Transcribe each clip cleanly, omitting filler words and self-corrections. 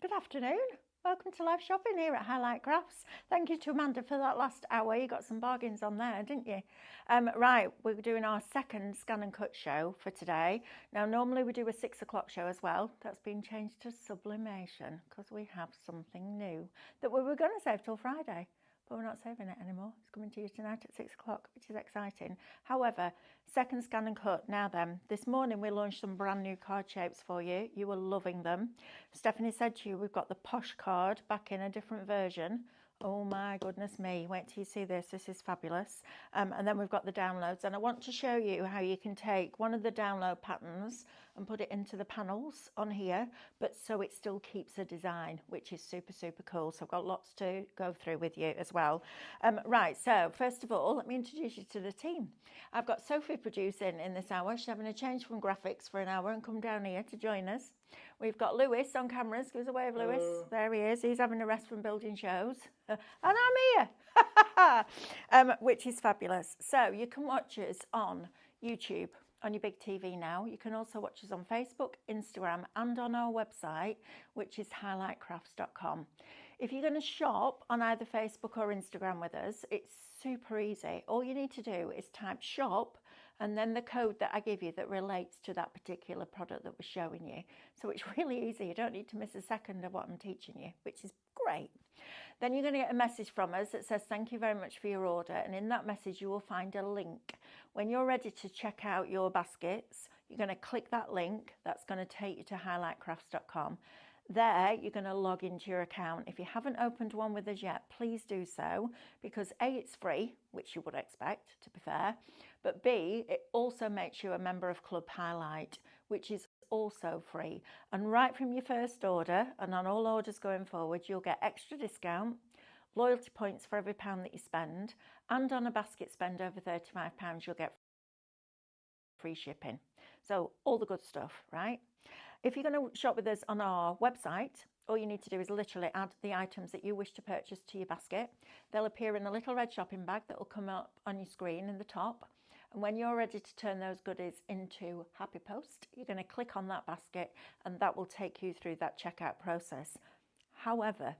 Good afternoon. Welcome to live shopping here at Highlight Crafts. Thank you to Amanda for that last hour. You got some bargains on there, didn't you? Right, we're doing our second scan and cut show for today. Now, normally we do a 6 o'clock show as well. That's been changed to sublimation because we have something new that we were going to save till Friday. But we're not saving it anymore. It's coming to you tonight at 6 o'clock, which is exciting. However, second scan and cut. Now then, this morning we launched some brand new card shapes for you. You were loving them. Stephanie said to you, we've got the posh card back in a different version. Oh my goodness me, wait till you see this. This is fabulous. And then we've got the downloads. And I want to show you how you can take one of the download patterns and put it into the panels on here, but so it still keeps a design, which is super, super cool. So I've got lots to go through with you as well. Right, so first of all, let me introduce you to the team. I've got Sophie producing in this hour. She's having a change from graphics for an hour and come down here to join us. We've got Lewis on cameras. Give us a wave, Lewis. There he is. He's having a rest from building shows. And I'm here, which is fabulous. So you can watch us on YouTube, on your big TV now. You can also watch us on Facebook, Instagram, and on our website, which is highlightcrafts.com. If you're going to shop on either Facebook or Instagram with us, it's super easy. All you need to do is type shop and then the code that I give you that relates to that particular product that we're showing you. So it's really easy. You don't need to miss a second of what I'm teaching you, which is great. Then you're going to get a message from us that says thank you very much for your order, and in that message you will find a link. When you're ready to check out your baskets, you're going to click that link. That's going to take you to highlightcrafts.com. There you're going to log into your account. If you haven't opened one with us yet, please do so, because A, it's free, which you would expect, to be fair, but B, it also makes you a member of Club Highlight, which is also free. And right from your first order, and on all orders going forward, you'll get extra discount, loyalty points for every £1 that you spend, and on a basket spend over £35, you'll get free shipping. So all the good stuff, right? If you're going to shop with us on our website, all you need to do is literally add the items that you wish to purchase to your basket. They'll appear in a little red shopping bag that will come up on your screen in the top. And when you're ready to turn those goodies into Happy Post, you're going to click on that basket and that will take you through that checkout process. However,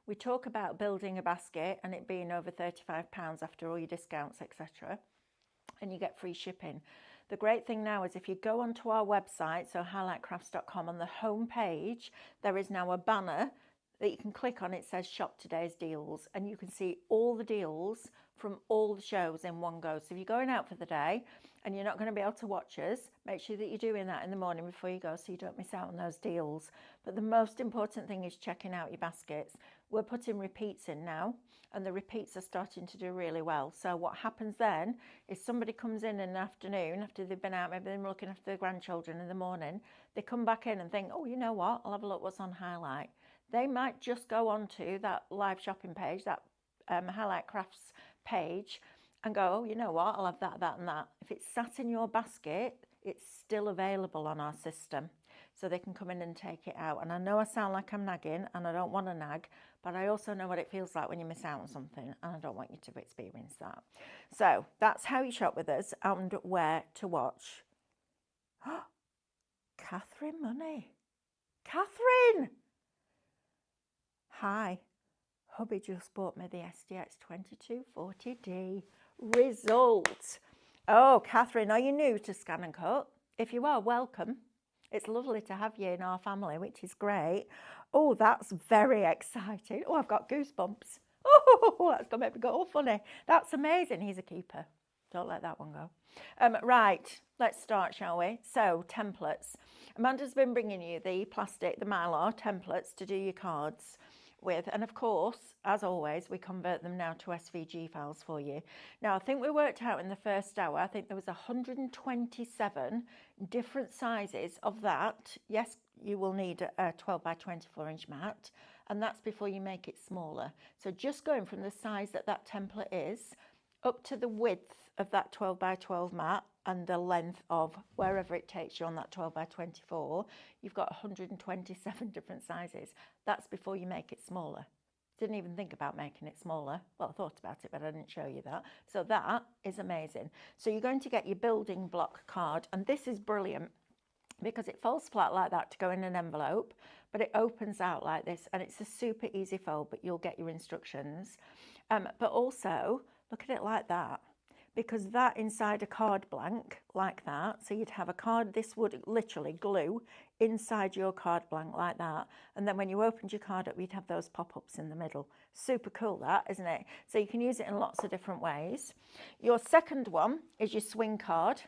we talk about building a basket and it being over £35 after all your discounts, etc. And you get free shipping. The great thing now is if you go onto our website, so highlightcrafts.com, on the home page, there is now a banner that you can click on. It says shop today's deals, and you can see all the deals from all the shows in one go. So if you're going out for the day and you're not going to be able to watch us, make sure that you're doing that in the morning before you go so you don't miss out on those deals. But the most important thing is checking out your baskets. We're putting repeats in now, and the repeats are starting to do really well. So what happens then is somebody comes in the afternoon after they've been out, maybe they're looking after their grandchildren in the morning, they come back in and think, oh, you know what, I'll have a look what's on Highlight. They might just go onto that live shopping page, that Highlight Crafts page, and go, oh, you know what, I'll have that, that and that. If it's sat in your basket, it's still available on our system. So they can come in and take it out. And I know I sound like I'm nagging, and I don't want to nag, but I also know what it feels like when you miss out on something, and I don't want you to experience that. So that's how you shop with us and where to watch. Catherine Money. Catherine! Hi. Hubby just bought me the SDX 2240D. Result. Oh, Catherine, are you new to Scan and Cut? If you are, welcome. It's lovely to have you in our family, which is great. Oh, that's very exciting. Oh, I've got goosebumps. Oh, that's going to make me go all funny. That's amazing. He's a keeper. Don't let that one go. Right, let's start, shall we? So, templates. Amanda's been bringing you the plastic, the Mylar templates to do your cards with, and of course, as always, we convert them now to SVG files for you. Now, I think we worked out in the first hour, I think there was 127 different sizes of that. Yes, you will need a 12 by 24 inch mat, and that's before you make it smaller. So just going from the size that that template is up to the width of that 12 by 12 mat and the length of wherever it takes you on that 12 by 24, you've got 127 different sizes. That's before you make it smaller. Didn't even think about making it smaller. Well, I thought about it, but I didn't show you that. So that is amazing. So you're going to get your building block card, and this is brilliant because it folds flat like that to go in an envelope, but it opens out like this, and it's a super easy fold, but you'll get your instructions. But also, look at it like that, because that inside a card blank like that, so you'd have a card, this would literally glue inside your card blank like that, and then when you opened your card up, you'd have those pop-ups in the middle. Super cool, that, isn't it? So you can use it in lots of different ways. Your second one is your swing card.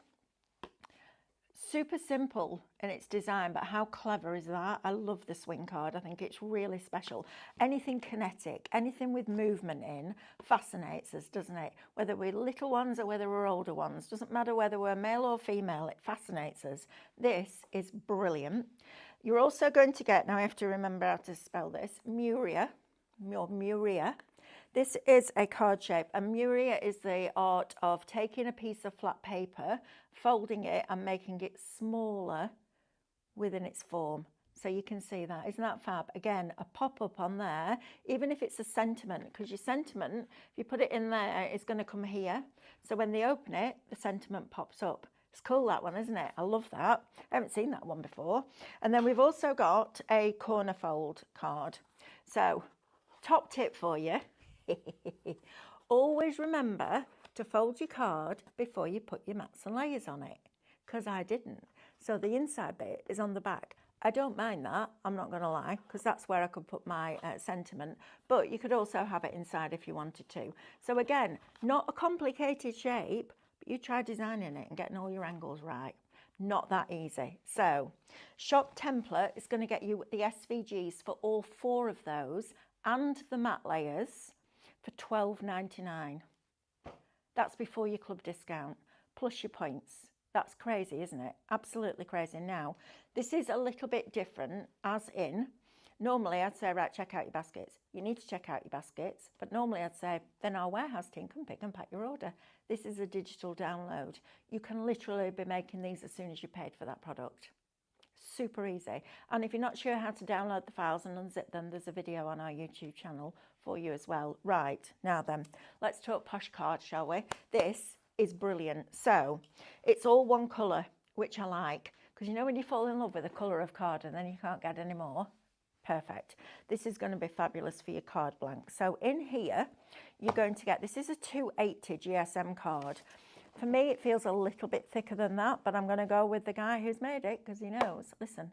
Super simple in its design, but how clever is that? I love the swing card. I think it's really special. Anything kinetic, anything with movement in, fascinates us, doesn't it? Whether we're little ones or whether we're older ones, doesn't matter whether we're male or female, it fascinates us. This is brilliant. You're also going to get, now I have to remember how to spell this, Muria. This is a card shape, and Muria is the art of taking a piece of flat paper, folding it and making it smaller within its form. So you can see that. Isn't that fab? Again, a pop-up on there, even if it's a sentiment, because your sentiment, if you put it in there, it's going to come here. So when they open it, the sentiment pops up. It's cool, that one, isn't it? I love that. I haven't seen that one before. And then we've also got a corner fold card. So, top tip for you. Always remember to fold your card before you put your mats and layers on it, because I didn't. So the inside bit is on the back. I don't mind that, I'm not going to lie, because that's where I could put my sentiment, but you could also have it inside if you wanted to. So again, not a complicated shape, but you try designing it and getting all your angles right. Not that easy. So shop template is going to get you the SVGs for all 4 of those and the mat layers for $12.99. That's before your club discount, plus your points. That's crazy, isn't it? Absolutely crazy. Now, this is a little bit different, as in, normally I'd say, right, check out your baskets. You need to check out your baskets, but normally I'd say, then our warehouse team can pick and pack your order. This is a digital download. You can literally be making these as soon as you paid for that product. Super easy. And if you're not sure how to download the files and unzip them, there's a video on our YouTube channel for you as well. Right, now then, let's talk posh cards, shall we? This is brilliant. So it's all one colour, which I like, because you know when you fall in love with a colour of card and then you can't get any more? Perfect. This is going to be fabulous for your card blank. So in here, you're going to get, this is a 280 GSM card. For me, it feels a little bit thicker than that, but I'm going to go with the guy who's made it because he knows. Listen,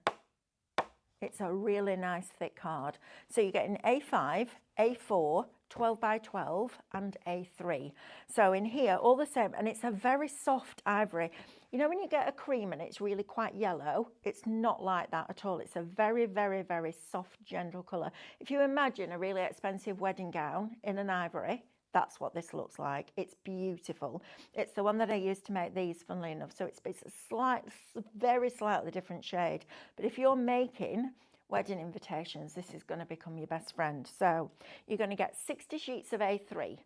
it's a really nice thick card. So you get an A5, A4, 12 by 12 and A3. So in here, all the same, and it's a very soft ivory. You know when you get a cream and it's really quite yellow? It's not like that at all. It's a very, very, very soft, gentle colour. If you imagine a really expensive wedding gown in an ivory, that's what this looks like. It's beautiful. It's the one that I used to make these, funnily enough. So it's a very slightly different shade. But if you're making wedding invitations, this is going to become your best friend. So you're going to get 60 sheets of A3.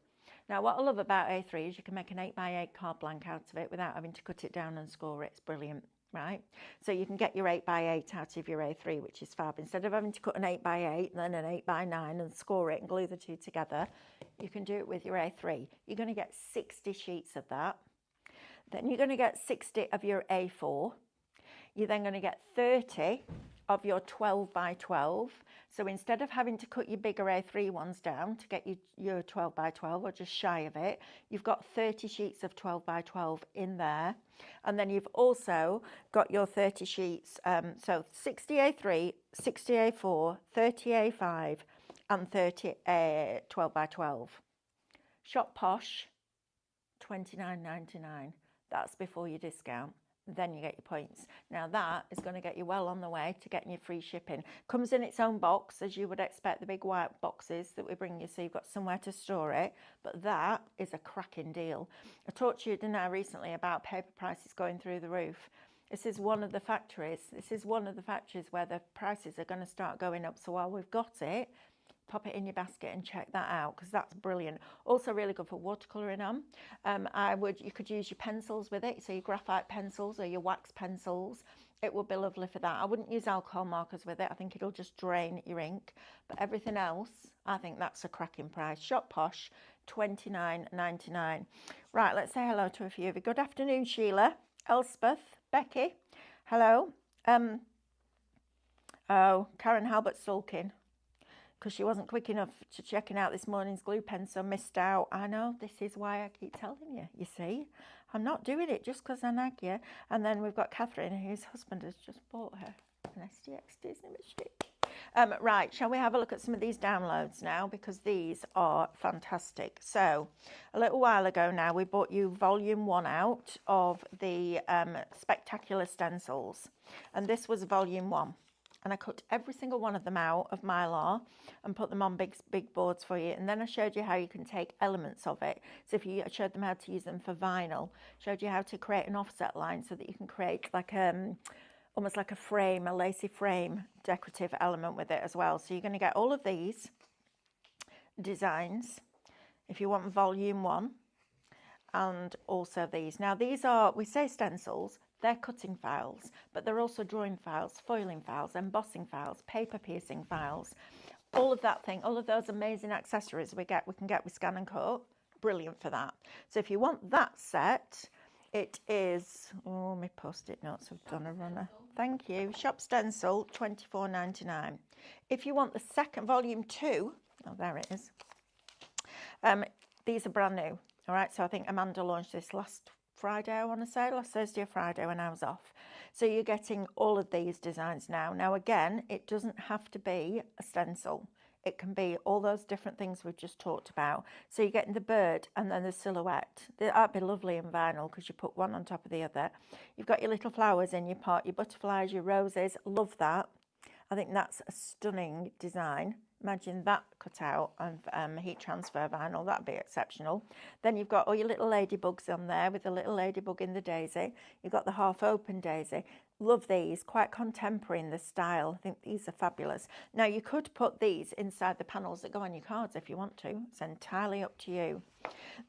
Now, what I love about A3 is you can make an 8x8 card blank out of it without having to cut it down and score it. It's brilliant, right? So you can get your 8x8 out of your A3, which is fab. Instead of having to cut an 8x8 and then an 8x9 and score it and glue the two together, you can do it with your A3. You're going to get 60 sheets of that. Then you're going to get 60 of your A4. You're then going to get 30 of your 12 by 12. So instead of having to cut your bigger A3 ones down to get your 12 by 12 or just shy of it, you've got 30 sheets of 12 by 12 in there. And then you've also got your 30 sheets, so 60 A3, 60 A4, 30 A5 and 30 12 by 12. Shop Posh, $29.99. That's before your discount. Then you get your points. Now that is going to get you well on the way to getting your free shipping. Comes in its own box, as you would expect, the big white boxes that we bring you, so you've got somewhere to store it. But that is a cracking deal. I talked to you, didn't I, recently about paper prices going through the roof. This is one of the factories. This is one of the factories where the prices are going to start going up. So while we've got it, pop it in your basket and check that out, because that's brilliant. Also really good for watercolouring on. You could use your pencils with it, so your graphite pencils or your wax pencils. It would be lovely for that. I wouldn't use alcohol markers with it. I think it'll just drain your ink. But everything else, I think that's a cracking price. Shop Posh, $29.99. Right, let's say hello to a few of you. Good afternoon, Sheila, Elspeth, Becky. Hello. Oh, Karen Halbert's sulking because she wasn't quick enough to checking out this morning's glue pen, so missed out. I know, this is why I keep telling you, you see. I'm not doing it just because I nag you. And then we've got Catherine, whose husband has just bought her an STX Disney machine. Right, shall we have a look at some of these downloads now, because these are fantastic. So a little while ago now, we bought you volume 1 out of the Spectacular Stencils, and this was volume 1. And I cut every single one of them out of Mylar and put them on big boards for you. And then I showed you how you can take elements of it. So I showed them how to use them for vinyl, showed you how to create an offset line so that you can create like almost like a frame, a lacy frame decorative element with it as well. So you're going to get all of these designs if you want volume 1, and also these. Now these are, we say stencils, they're cutting files, but they're also drawing files, foiling files, embossing files, paper piercing files, all of that thing, all of those amazing accessories we can get with Scan and Cut. Brilliant for that. So if you want that set, it is, oh, my post-it notes have done a runner. Thank you. Shop Stencil, $24.99. If you want the second, volume 2, oh, there it is. These are brand new. All right, so I think Amanda launched this last Friday, I want to say, last Thursday or Friday when I was off. So you're getting all of these designs now. Now, again, it doesn't have to be a stencil. It can be all those different things we've just talked about. So you're getting the bird and then the silhouette. That'd be lovely in vinyl because you put one on top of the other. You've got your little flowers in your pot, your butterflies, your roses. Love that. I think that's a stunning design. Imagine that cut out of heat transfer vinyl. That'd be exceptional. Then you've got all your little ladybugs on there with the little ladybug in the daisy. You've got the half-open daisy. Love these, quite contemporary in the style. I think these are fabulous. Now, you could put these inside the panels that go on your cards if you want to. It's entirely up to you.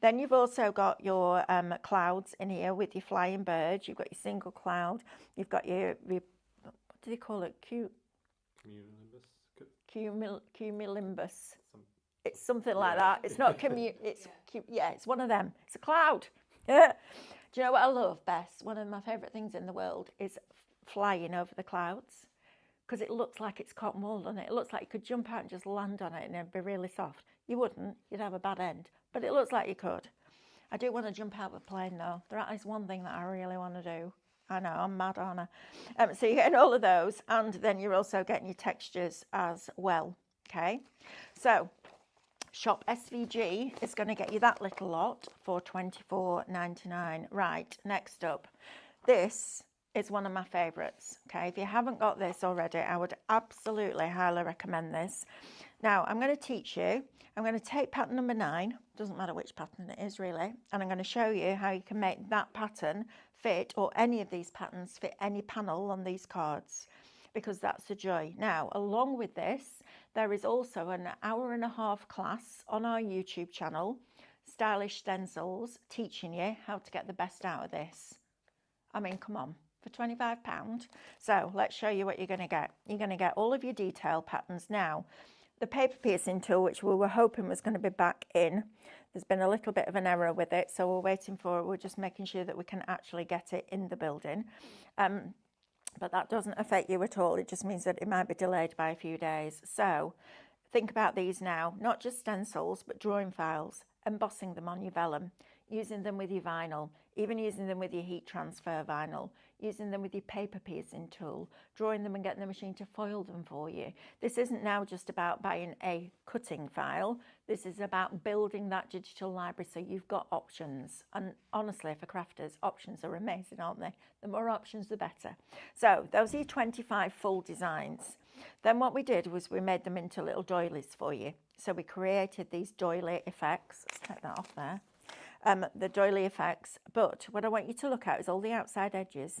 Then you've also got your clouds in here with your flying birds. You've got your single cloud. You've got your what do they call it? Cumulonimbus. It's something like that. It's not it's one of them. It's a cloud. Yeah. Do you know what I love best? One of my favourite things in the world is flying over the clouds, because it looks like it's cotton wool, doesn't it? It looks like you could jump out and just land on it and it'd be really soft. You wouldn't. You'd have a bad end. But it looks like you could. I do want to jump out of a plane though. That is one thing that I really want to do. I know, I'm mad, aren't I? So you're getting all of those, and then you're also getting your textures as well, okay? So Shop SVG is going to get you that little lot for $24.99. Right, next up. This is one of my favourites, okay? If you haven't got this already, I would absolutely highly recommend this. Now, I'm going to teach you. I'm going to take pattern number 9, doesn't matter which pattern it is really, and I'm going to show you how you can make that pattern fit, or any of these patterns fit any panel on these cards, because that's the joy. Now, along with this, there is also an 1.5-hour class on our YouTube channel, Stylish Stencils, teaching you how to get the best out of this. I mean, come on, for £25. So let's show you what you're going to get. You're going to get all of your detail patterns. Now, the paper piercing tool, which we were hoping was going to be back in, there's been a little bit of an error with it, so we're waiting for it. We're just making sure that we can actually get it in the building. But that doesn't affect you at all. It just means that it might be delayed by a few days. So think about these now, not just stencils, but drawing files, embossing them on your vellum, using them with your vinyl, even using them with your heat transfer vinyl, using them with your paper piercing tool, drawing them and getting the machine to foil them for you. This isn't now just about buying a cutting file. This is about building that digital library so you've got options. And honestly, for crafters, options are amazing, aren't they? The more options, the better. So those are your 25 full designs. Then what we did was we made them into little doilies for you. So we created these doily effects. Let's take that off there. The doily effects, but what I want you to look at is all the outside edges,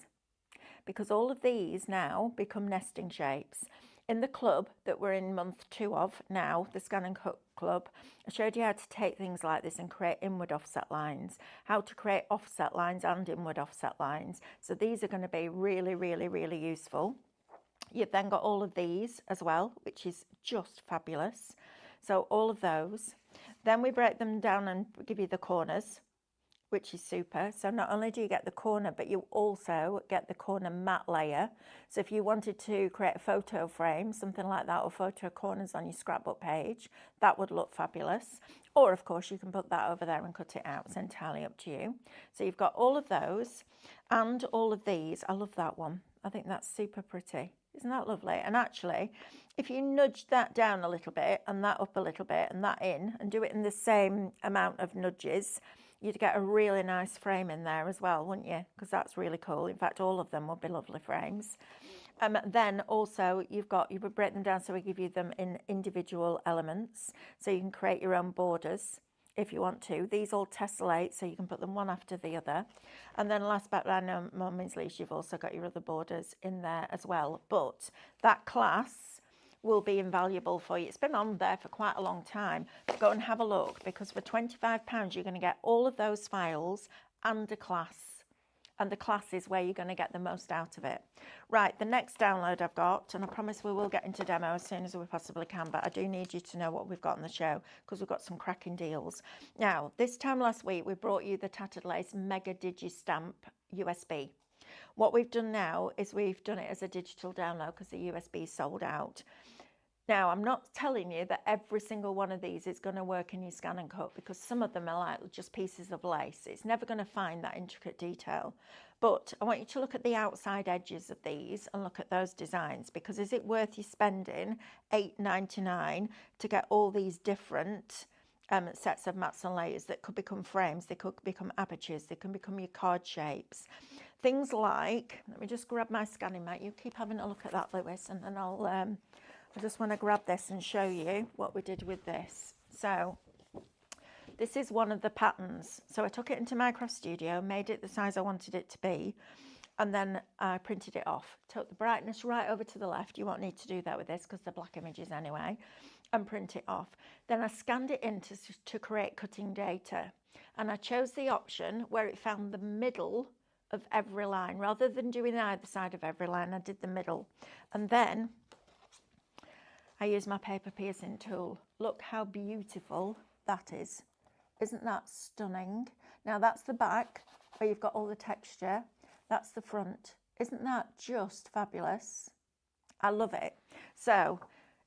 because all of these now become nesting shapes. In the club that we're in month 2 of now, the Scan and Cut club, I showed you how to take things like this and create inward offset lines, how to create offset lines and inward offset lines. So these are going to be really, really, really useful. You've then got all of these as well, which is just fabulous. So all of those. Then we break them down and give you the corners. which is super. So not only do you get the corner, but you also get the corner matte layer. So if you wanted to create a photo frame, something like that, or photo corners on your scrapbook page, that would look fabulous. Or of course you can put that over there and cut it out. It's entirely up to you. So you've got all of those and all of these. I love that one. I think that's super pretty. Isn't that lovely? And actually, if you nudge that down a little bit and that up a little bit and that in and do it in the same amount of nudges, you'd get a really nice frame in there as well, wouldn't you? Because that's really cool. In fact, all of them would be lovely frames. Then also you would break them down, so we give you them in individual elements, so you can create your own borders if you want to. These all tessellate, so you can put them one after the other. And then last but by no means least, you've also got your other borders in there as well. But that class will be invaluable for you. It's been on there for quite a long time. Go and have a look, because for £25 you're going to get all of those files and a class. And the class is where you're going to get the most out of it. Right, the next download I've got, and I promise we will get into demo as soon as we possibly can, but I do need you to know what we've got on the show, because we've got some cracking deals. Now, this time last week we brought you the Tattered Lace Mega Digi-Stamp USB. What we've done now is we've done it as a digital download because the USB is sold out. Now, I'm not telling you that every single one of these is going to work in your scan and cut, because some of them are like just pieces of lace. It's never going to find that intricate detail. But I want you to look at the outside edges of these and look at those designs, because is it worth you spending $8.99 to get all these different sets of mats and layers that could become frames, they could become apertures, they can become your card shapes. Things like, let me just grab my scanning mat. You keep having a look at that, Lewis, and then I just want to grab this and show you what we did with this. So this is one of the patterns. So I took it into Minecraft Studio, made it the size I wanted it to be, and then I printed it off. Took the brightness right over to the left. You won't need to do that with this because they're black images anyway, and print it off. Then I scanned it in to create cutting data, and I chose the option where it found the middle of every line. Rather than doing either side of every line, I did the middle. And then I use my paper piercing tool. Look how beautiful that is. Isn't that stunning? Now that's the back where you've got all the texture. That's the front. Isn't that just fabulous? I love it. So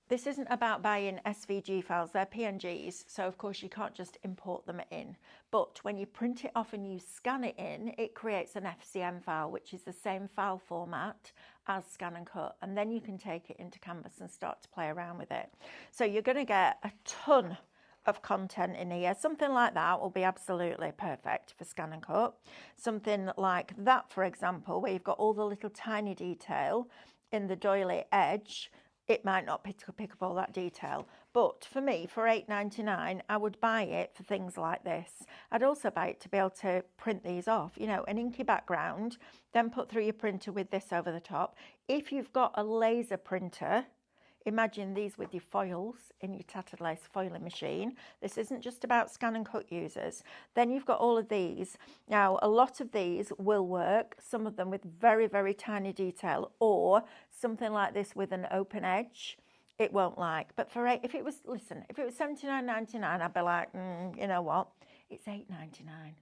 this isn't about buying SVG files, they're PNGs, so of course you can't just import them in. But when you print it off and you scan it in, it creates an FCM file, which is the same file format as Scan and Cut, and then you can take it into Canvas and start to play around with it. So you're going to get a ton of content in here. Something like that will be absolutely perfect for Scan and Cut. Something like that, for example, where you've got all the little tiny detail in the doily edge, it might not pick up all that detail. But for me, for $8.99, I would buy it for things like this. I'd also buy it to be able to print these off, you know, an inky background, then put through your printer with this over the top. If you've got a laser printer, imagine these with your foils in your Tattered Lace foiling machine. This isn't just about Scan and Cut users. Then you've got all of these. Now, a lot of these will work, some of them with very, very tiny detail, or something like this with an open edge, it won't like. But for if it was $79.99, I'd be like, you know what? It's $8.99.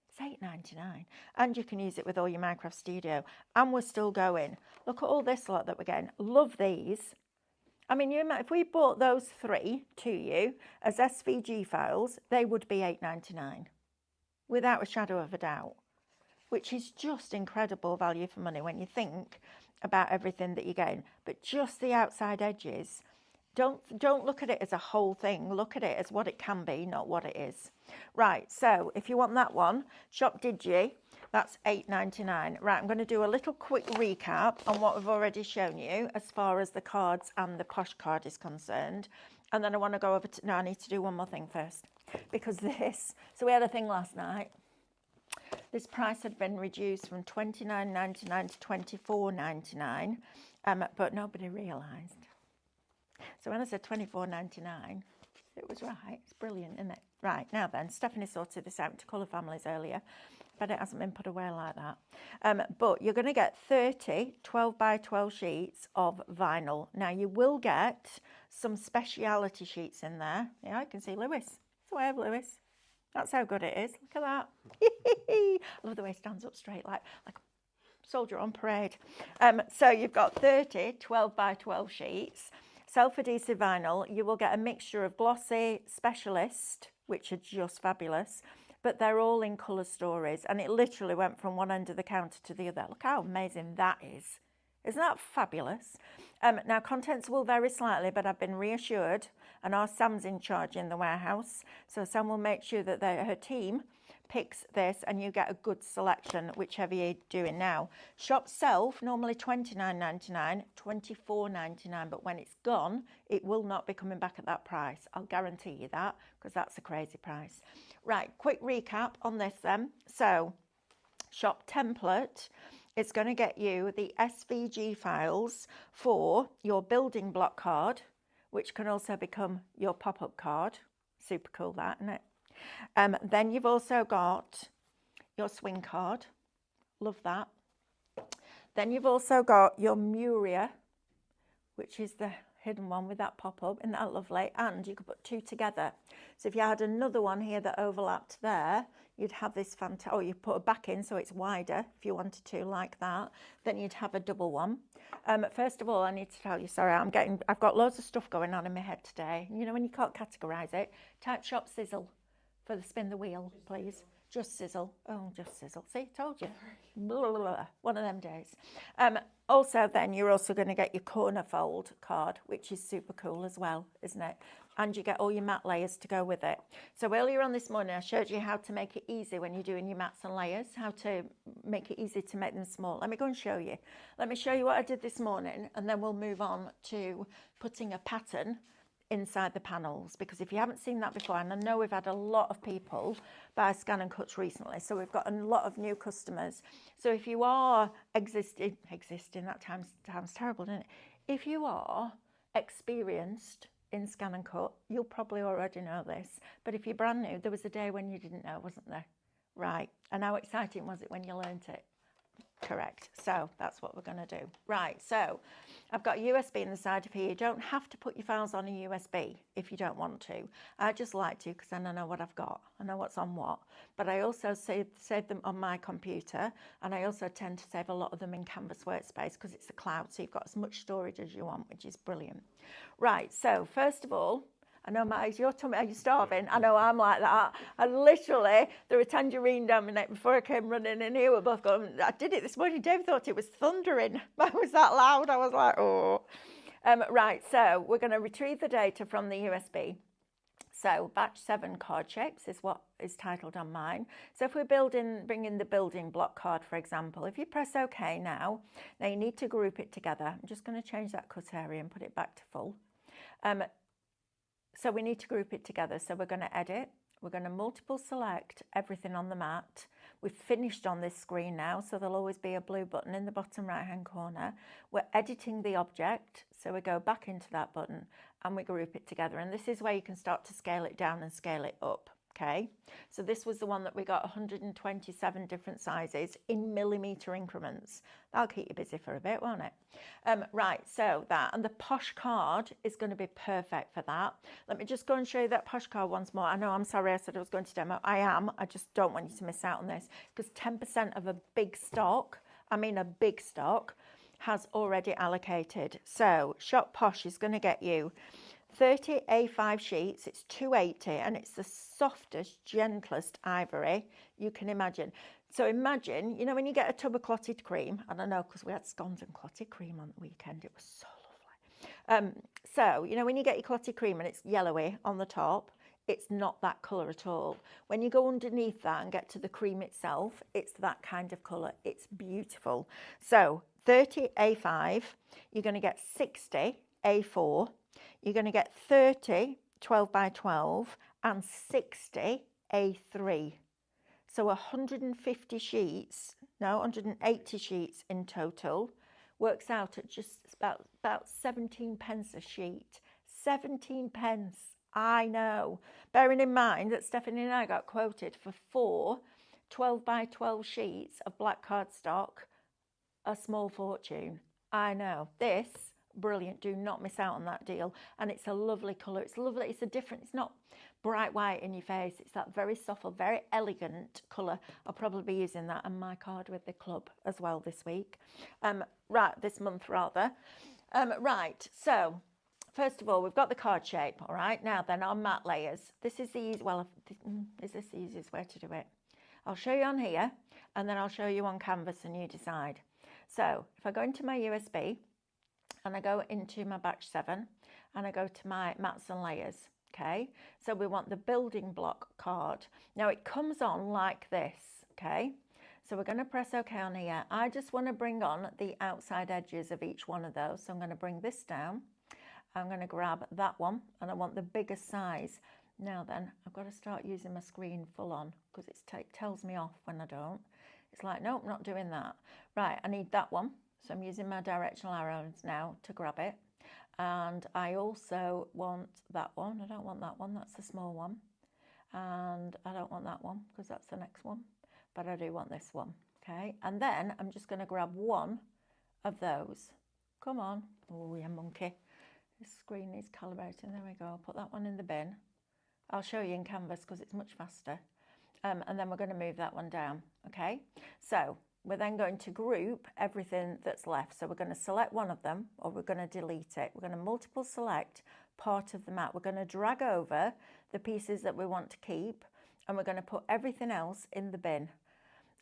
It's $8.99. And you can use it with all your Minecraft Studio. And we're still going. Look at all this lot that we're getting. Love these. I mean, if we bought those three to you as SVG files, they would be $8.99, without a shadow of a doubt, which is just incredible value for money when you think about everything that you're getting. But just the outside edges, don't look at it as a whole thing. Look at it as what it can be, not what it is. Right, so if you want that one, Shop Digi, that's $8.99. Right, I'm going to do a little quick recap on what we've already shown you as far as the cards and the posh card is concerned. And then I want to go over to, no, I need to do one more thing first. Because so we had a thing last night. This price had been reduced from $29.99 to $24.99, but nobody realised. So when I said $24.99, it was right. It's brilliant, isn't it? Right, now then, Stephanie sorted this out into colour families earlier, but it hasn't been put away like that. But you're going to get 30 12 by 12 sheets of vinyl. Now, you will get some speciality sheets in there. Yeah, I can see Lewis. So I have Lewis. That's how good it is. Look at that. I love the way it stands up straight like a soldier on parade. So you've got 30 12 by 12 sheets. Self-adhesive vinyl. You will get a mixture of glossy, specialist, which are just fabulous, but they're all in colour stories, and it literally went from one end of the counter to the other. Look how amazing that is. Isn't that fabulous? Now, contents will vary slightly, but I've been reassured, and our Sam's in charge in the warehouse, so Sam will make sure that her team picks this and you get a good selection, whichever you're doing now. Shop self, normally $29.99, $24.99, but when it's gone, it will not be coming back at that price. I'll guarantee you that, because that's a crazy price. Right, quick recap on this then. So, shop template is going to get you the SVG files for your building block card, which can also become your pop-up card. Super cool that, isn't it? Then you've also got your swing card. Love that. Then you've also got your Muria, which is the hidden one with that pop-up. Isn't that lovely? And you could put two together. So if you had another one here that overlapped there, you'd have this fantastic, or you put a back in so it's wider if you wanted to, like that. Then you'd have a double one. First of all, I need to tell you, sorry, I've got loads of stuff going on in my head today. You know, when you can't categorise it, type shop sizzle for the spin the wheel, please. Just sizzle. Oh, just sizzle. See, told you. Blah, blah, blah. One of them days. Also, then you're also going to get your corner fold card, which is super cool as well, isn't it? And you get all your mat layers to go with it. So earlier on this morning, I showed you how to make it easy when you're doing your mats and layers, how to make it easy to make them small. Let me go and show you. Let me show you what I did this morning, and then we'll move on to putting a pattern inside the panels, because if you haven't seen that before, and I know we've had a lot of people buy scan and cuts recently, so we've got a lot of new customers. So if you are existing, that sounds terrible, doesn't it? If you are experienced in scan and cut, you'll probably already know this. But if you're brand new, there was a day when you didn't know, wasn't there? Right. And how exciting was it when you learnt it? Correct. So that's what we're going to do. Right. So I've got a USB in the side of here. You don't have to put your files on a USB if you don't want to. I just like to, because then I know what I've got. I know what's on what. But I also save them on my computer, and I also tend to save a lot of them in Canvas Workspace because it's a cloud, so you've got as much storage as you want, which is brilliant. Right. So first of all, I know, Matt, your tummy, are you starving? I know I'm like that. I literally, there were tangerine down my neck before I came running in here. We're both going, I did it this morning. Dave thought it was thundering. It was that loud. I was like, oh. Right, so we're going to retrieve the data from the USB. So batch 7 card shapes is what is titled on mine. So if we're bringing the building block card, for example, if you press OK now you need to group it together. I'm just going to change that cut area and put it back to full. So we need to group it together. So we're going to edit. We're going to multiple select everything on the mat. We've finished on this screen now, so there'll always be a blue button in the bottom right-hand corner. We're editing the object, so we go back into that button and we group it together. And this is where you can start to scale it down and scale it up. Okay, so this was the one that we got 127 different sizes in millimetre increments. That'll keep you busy for a bit, won't it? Right, so that, and the posh card is going to be perfect for that. Let me just go and show you that posh card once more. I know, I'm sorry I said I was going to demo. I am. I just don't want you to miss out on this, because 10% of a big stock, has already allocated. So Shop Posh is going to get you 30 A5 sheets. It's 280, and it's the softest, gentlest ivory you can imagine. So imagine, you know, when you get a tub of clotted cream, I don't know, because we had scones and clotted cream on the weekend, it was so lovely. So, you know, when you get your clotted cream and it's yellowy on the top, it's not that colour at all. When you go underneath that and get to the cream itself, it's that kind of colour. It's beautiful. So 30 A5, you're going to get 60 A4, you're going to get 30 12 by 12 and 60 A3. So 150 sheets, no, 180 sheets in total, works out at just about 17 pence a sheet. 17 pence, I know. Bearing in mind that Stephanie and I got quoted for 4 12 by 12 sheets of black cardstock, a small fortune. I know. This, brilliant. Do not miss out on that deal. And it's a lovely colour. It's lovely. It's a different, it's not bright white in your face. It's that very subtle, very elegant colour. I'll probably be using that on my card with the club as well this week. Right, this month rather. Right, so first of all, we've got the card shape, all right? Now then, our matte layers. This is the easy, well, is this the easiest way to do it? I'll show you on here, and then I'll show you on canvas and you decide. So if I go into my USB, and I go into my batch 7, and I go to my mats and layers, okay? So we want the building block card. Now it comes on like this, okay? So we're going to press OK on here. I just want to bring on the outside edges of each one of those. So I'm going to bring this down. I'm going to grab that one, and I want the bigger size. Now then, I've got to start using my screen full on because it tells me off when I don't. It's like, nope, not doing that. Right, I need that one. So I'm using my directional arrows now to grab it. And I also want that one. I don't want that one, that's the small one. And I don't want that one because that's the next one. But I do want this one, okay? And then I'm just going to grab one of those. Come on. Oh, yeah, monkey. This screen needs calibrating. There we go. I'll put that one in the bin. I'll show you in canvas because it's much faster. And then we're going to move that one down, okay? So we're then going to group everything that's left. So we're going to select one of them, or we're going to delete it. We're going to multiple select part of the mat. We're going to drag over the pieces that we want to keep, and we're going to put everything else in the bin.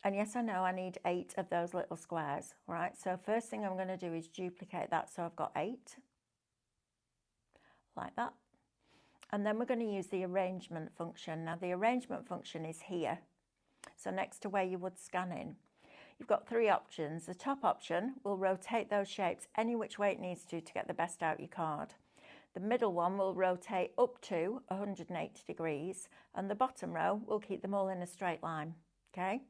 And yes, I know I need 8 of those little squares, all right? So first thing I'm going to do is duplicate that. So I've got 8, like that. And then we're going to use the arrangement function. Now the arrangement function is here. So next to where you would scan in. You've got 3 options. The top option will rotate those shapes any which way it needs to get the best out your card. The middle one will rotate up to 180 degrees, and the bottom row will keep them all in a straight line, okay?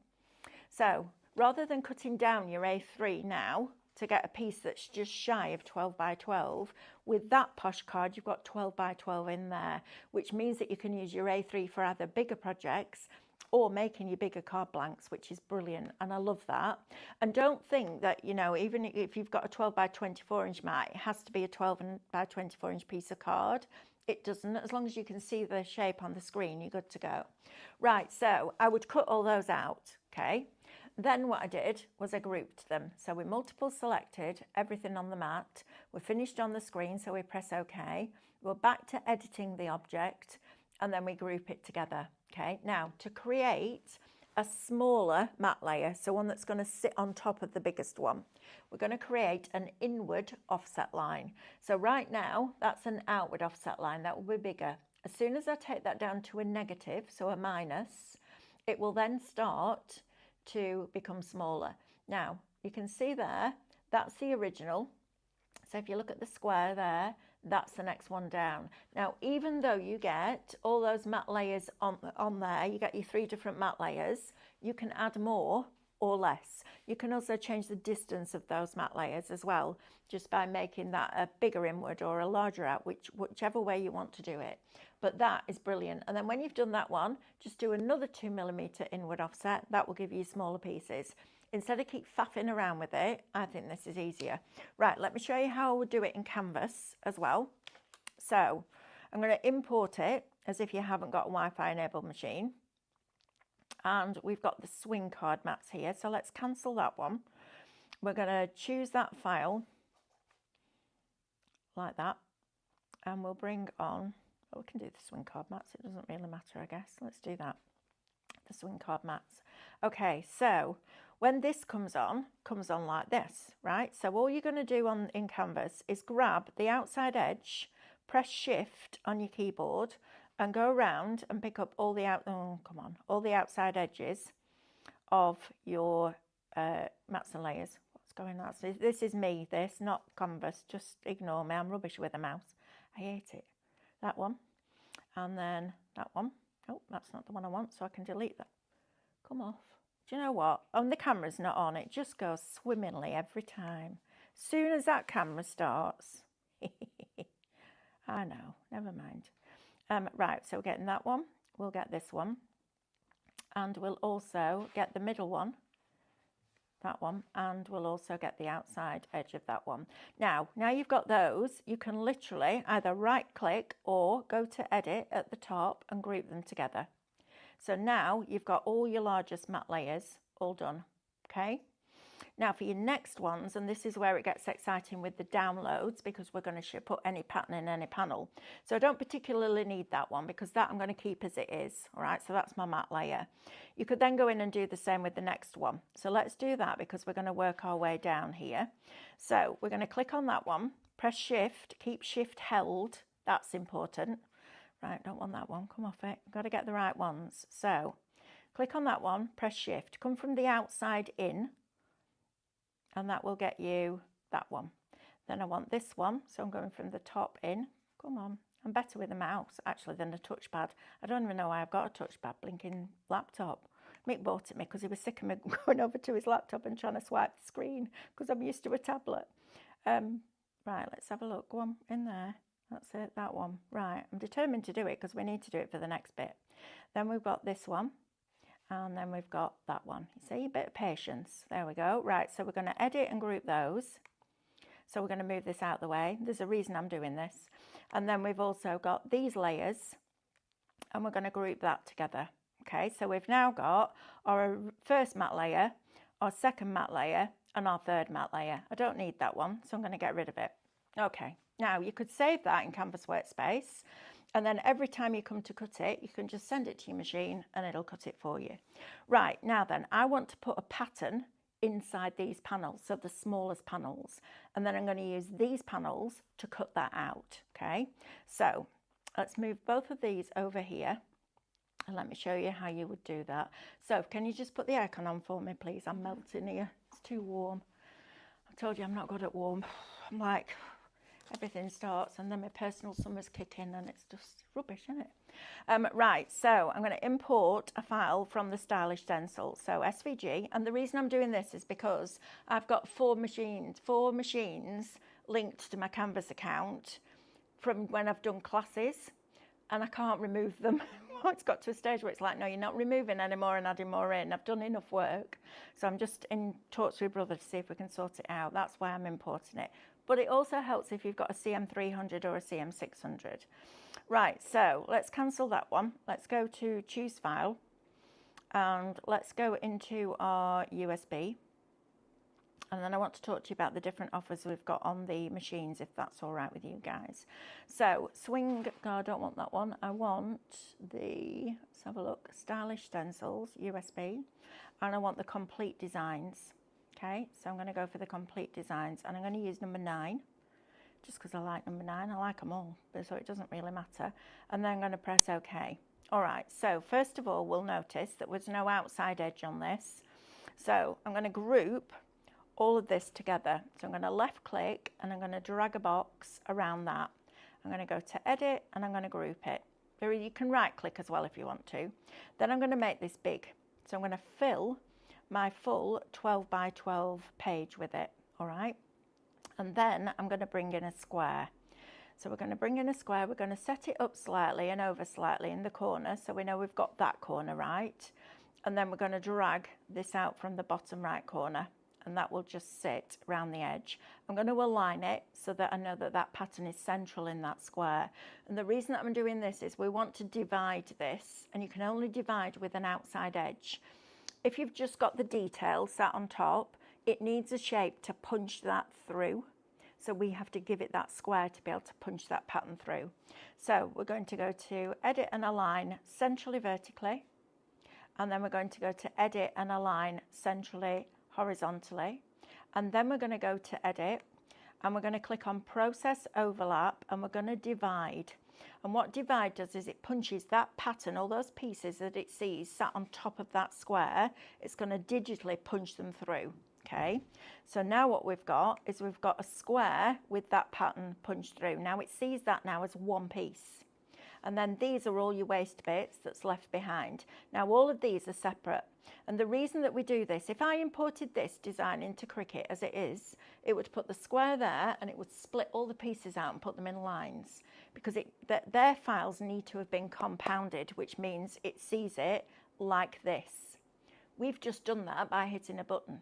So rather than cutting down your A3 now to get a piece that's just shy of 12 by 12, with that posh card you've got 12 by 12 in there, which means that you can use your A3 for either bigger projects or making your bigger card blanks, which is brilliant, and I love that. And don't think that, you know, even if you've got a 12 by 24 inch mat, it has to be a 12 by 24 inch piece of card. It doesn't. As long as you can see the shape on the screen, you're good to go. Right, so I would cut all those out, okay? Then what I did was I grouped them. So we multiple selected everything on the mat. We're finished on the screen, so we press OK. We're back to editing the object, and then we group it together. Okay, now to create a smaller mat layer, so one that's going to sit on top of the biggest one, we're going to create an inward offset line. So right now, that's an outward offset line. That will be bigger. As soon as I take that down to a negative, so a minus, it will then start to become smaller. Now, you can see there, that's the original. So if you look at the square there, that's the next one down. Now, even though you get all those matte layers on there, you get your 3 different matte layers, you can add more or less. You can also change the distance of those matte layers as well, just by making that a bigger inward or a larger out, whichever way you want to do it. But that is brilliant. And then when you've done that one, just do another 2mm inward offset. That will give you smaller pieces. Instead of keep faffing around with it, I think this is easier. Right, let me show you how I would do it in canvas as well. So I'm going to import it as if you haven't got a Wi-Fi enabled machine. And we've got the swing card mats here. So let's cancel that one. We're going to choose that file like that. And we'll bring on, oh, we can do the swing card mats. It doesn't really matter, I guess. Let's do that. The swing card mats. Okay, so when this comes on like this, right? So all you're going to do in canvas is grab the outside edge, press shift on your keyboard, and go around and pick up all the all the outside edges of your mats and layers. What's going on? So this is me, not canvas. Just ignore me. I'm rubbish with a mouse. I hate it. That one, and then that one. Oh, that's not the one I want, so I can delete that. Come off. Do you know what? The camera's not on. It just goes swimmingly every time. Soon as that camera starts. I know. Never mind. Right, so we're getting that one. We'll get this one. And we'll also get the middle one. that one, and we'll also get the outside edge of that one. Now you've got those, you can literally either right click or go to edit at the top and group them together. So now you've got all your largest matte layers all done, okay? Now for your next ones, and this is where it gets exciting with the downloads, because we're going to put any pattern in any panel. So I don't particularly need that one, because that I'm going to keep as it is. All right, so that's my matte layer. You could then go in and do the same with the next one. So let's do that, because we're going to work our way down here. So we're going to click on that one, press shift, keep shift held. That's important. Right, don't want that one, come off it. Got to get the right ones. So click on that one, press shift, come from the outside in, and that will get you that one. Then I want this one, so I'm going from the top in. Come on, I'm better with a mouse actually than a touchpad. I don't even know why I've got a touchpad, blinking laptop. Mick bought it me because he was sick of me going over to his laptop and trying to swipe the screen because I'm used to a tablet. Right, let's have a look. Go on, in there. That's it, that one. Right, I'm determined to do it because we need to do it for the next bit. Then we've got this one. And then we've got that one. You see, a bit of patience. There we go. Right, so we're going to edit and group those. So we're going to move this out of the way. There's a reason I'm doing this. And then we've also got these layers, and we're going to group that together. Okay, so we've now got our first matte layer, our second matte layer, and our third matte layer. I don't need that one, so I'm going to get rid of it. Okay, now you could save that in Canvas Workspace. And then every time you come to cut it, you can just send it to your machine and it'll cut it for you. Right, now then, I want to put a pattern inside these panels, so the smallest panels. And then I'm going to use these panels to cut that out, okay? So let's move both of these over here and let me show you how you would do that. So can you just put the aircon on for me, please? I'm melting here. It's too warm. I told you I'm not good at warm. I'm like... everything starts and then my personal summers kick in and it's just rubbish, isn't it? Right, so I'm going to import a file from the stylish stencil, so SVG, and the reason I'm doing this is because I've got four machines linked to my Canvas account from when I've done classes, and I can't remove them. It's got to a stage where it's like, no, you're not removing any more and adding more in. I've done enough work, so I'm just in talks with brother to see if we can sort it out. That's why I'm importing it. But it also helps if you've got a CM300 or a CM600. Right, so let's cancel that one. Let's go to choose file and let's go into our USB. And then I want to talk to you about the different offers we've got on the machines, if that's all right with you guys. So swing, no, I don't want that one. I want the, let's have a look, stylish stencils, USB, and I want the complete designs. Okay, so I'm going to go for the complete designs and I'm going to use number 9 just because I like number 9. I like them all, so it doesn't really matter. And then I'm going to press OK. All right, so first of all, we'll notice that there's no outside edge on this. So I'm going to group all of this together. So I'm going to left click and I'm going to drag a box around that. I'm going to go to edit and I'm going to group it. You can right click as well if you want to. Then I'm going to make this big. So I'm going to fill my full 12 by 12 page with it, all right? And then I'm going to bring in a square. So we're going to bring in a square, we're going to set it up slightly and over slightly in the corner so we know we've got that corner right. And then we're going to drag this out from the bottom right corner and that will just sit around the edge. I'm going to align it so that I know that that pattern is central in that square. And the reason that I'm doing this is we want to divide this, and you can only divide with an outside edge. If you've just got the detail sat on top, it needs a shape to punch that through. So we have to give it that square to be able to punch that pattern through. So we're going to go to edit and align centrally vertically. And then we're going to go to edit and align centrally horizontally. And then we're going to go to edit and we're going to click on process overlap and we're going to divide. And what divide does is it punches that pattern, all those pieces that it sees sat on top of that square, it's going to digitally punch them through, okay? So now what we've got is we've got a square with that pattern punched through. Now it sees that now as one piece. And then these are all your waste bits that's left behind. Now all of these are separate. And the reason that we do this, if I imported this design into Cricut as it is, it would put the square there and it would split all the pieces out and put them in lines. Because their files need to have been compounded, which means it sees it like this. We've just done that by hitting a button.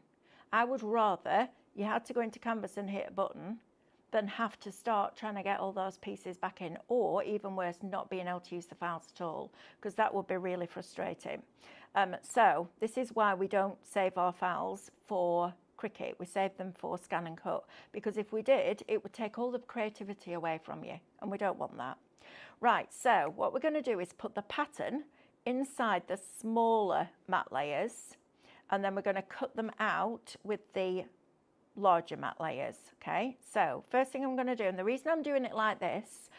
I would rather you had to go into Canvas and hit a button than have to start trying to get all those pieces back in, or even worse, not being able to use the files at all, because that would be really frustrating. So this is why we don't save our files for Cricut. We save them for Scan and Cut, because if we did, it would take all the creativity away from you, and we don't want that. Right, so what we're going to do is put the pattern inside the smaller matte layers, and then we're going to cut them out with the larger matte layers. Okay, so first thing I'm going to do, and the reason I'm doing it like this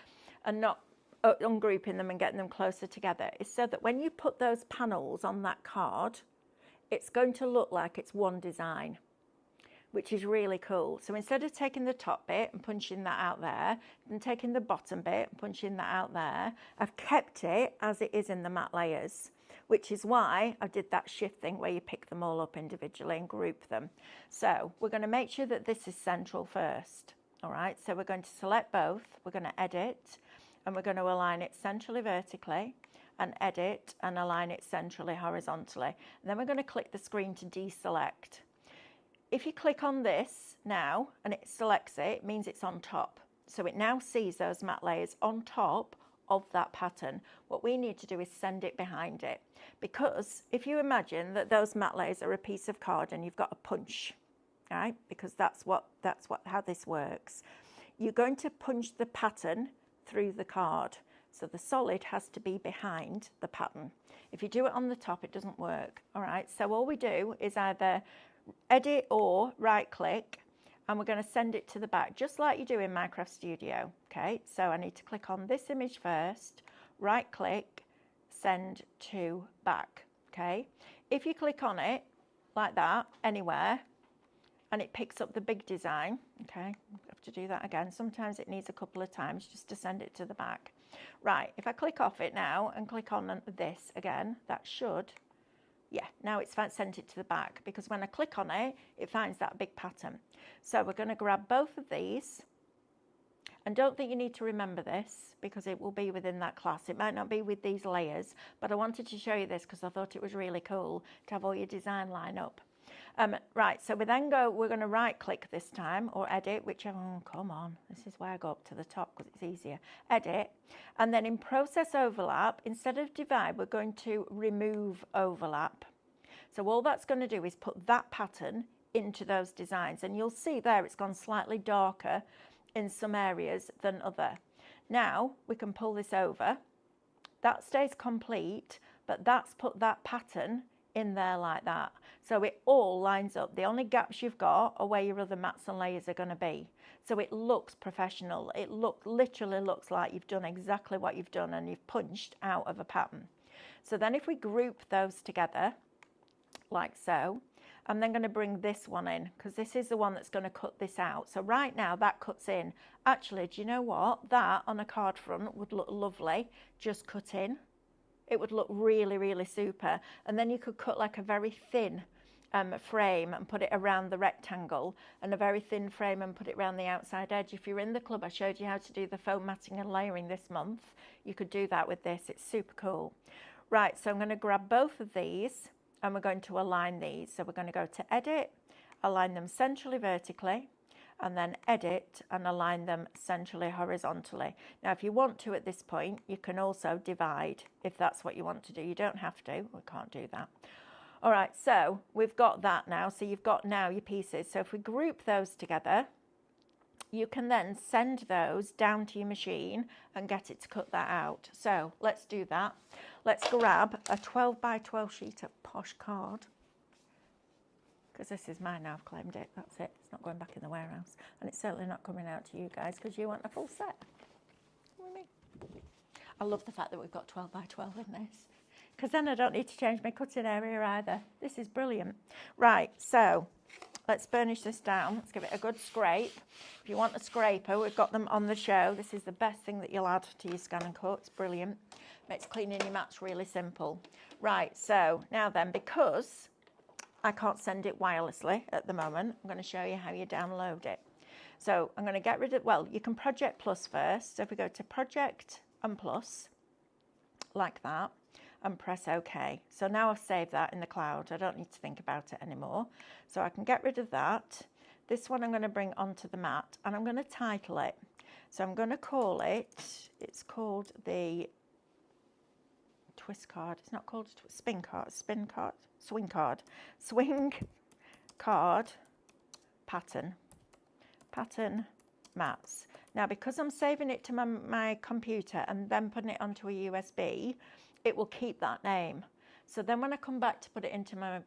and not ungrouping them and getting them closer together, is so that when you put those panels on that card, it's going to look like it's one design, which is really cool. So instead of taking the top bit and punching that out there and taking the bottom bit and punching that out there, I've kept it as it is in the matte layers, which is why I did that shift thing where you pick them all up individually and group them. So we're going to make sure that this is central first. All right, so we're going to select both, we're going to edit, and we're going to align it centrally vertically, and edit and align it centrally horizontally. And then we're going to click the screen to deselect. If you click on this now and it selects it, it means it's on top. So it now sees those matte layers on top of that pattern. What we need to do is send it behind it, because if you imagine that those matte layers are a piece of card and you've got a punch, right? Because that's how this works. You're going to punch the pattern through the card. So the solid has to be behind the pattern. If you do it on the top, it doesn't work. All right, so all we do is either edit or right click, and we're going to send it to the back, just like you do in Minecraft Studio. Okay, so I need to click on this image first, right click, send to back. Okay, if you click on it like that anywhere and it picks up the big design, okay, I have to do that again. Sometimes it needs a couple of times just to send it to the back. Right, if I click off it now and click on this again, that should, yeah, now it's sent it to the back, because when I click on it, it finds that big pattern. So we're going to grab both of these, and don't think you need to remember this, because it will be within that class. It might not be with these layers, but I wanted to show you this because I thought it was really cool to have all your design line up. Right, so we're going to right click this time, or edit, whichever, oh, come on, this is why I go up to the top because it's easier. Edit, and then in process overlap, instead of divide, we're going to remove overlap. So all that's going to do is put that pattern into those designs, and you'll see there it's gone slightly darker in some areas than other. Now we can pull this over. That stays complete, but that's put that pattern in there like that. So it all lines up. The only gaps you've got are where your other mats and layers are going to be. So it looks professional. It literally looks like you've done exactly what you've done and you've punched out of a pattern. So then if we group those together, like so, I'm then going to bring this one in, because this is the one that's going to cut this out. So right now that cuts in. Actually, do you know what? That on a card front would look lovely, just cut in. It would look really, really super. And then you could cut like a very thin frame and put it around the rectangle, and a very thin frame and put it around the outside edge. If you're in the club, I showed you how to do the foam matting and layering this month. You could do that with this. It's super cool. Right, so I'm going to grab both of these and we're going to align these. So we're going to go to edit, align them centrally vertically, and then edit and align them centrally horizontally. Now if you want to at this point, you can also divide if that's what you want to do. You don't have to, we can't do that. All right, so we've got that now. So you've got now your pieces. So if we group those together, you can then send those down to your machine and get it to cut that out. So let's do that. Let's grab a 12 by 12 sheet of posh card, because this is mine now, I've claimed it, that's it. It's not going back in the warehouse. And it's certainly not coming out to you guys, because you want a full set. I love the fact that we've got 12 by 12 in this, because then I don't need to change my cutting area either. This is brilliant. Right, so let's burnish this down. Let's give it a good scrape. If you want a scraper, we've got them on the show. This is the best thing that you'll add to your Scan and Cut. It's brilliant. Makes cleaning your mats really simple. Right, so now then, because I can't send it wirelessly at the moment, I'm going to show you how you download it. So I'm going to get rid of, well, you can Project Plus first. So if we go to Project and Plus, like that, and press OK. So now I've saved that in the cloud. I don't need to think about it anymore. So I can get rid of that. This one I'm going to bring onto the mat and I'm going to title it. So I'm going to call it, it's called the twist card. It's not called a swing card, pattern mats. Now, because I'm saving it to my computer and then putting it onto a USB, it will keep that name. So then when I come back to put it into my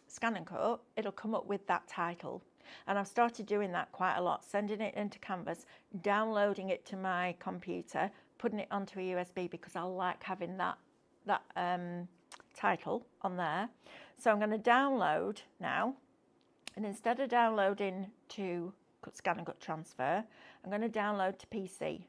Scan and Cut, it'll come up with that title. And I've started doing that quite a lot, sending it into Canvas, downloading it to my computer, putting it onto a USB because I like having that title on there. So I'm going to download now, and instead of downloading to Scan and Cut Transfer, I'm going to download to PC.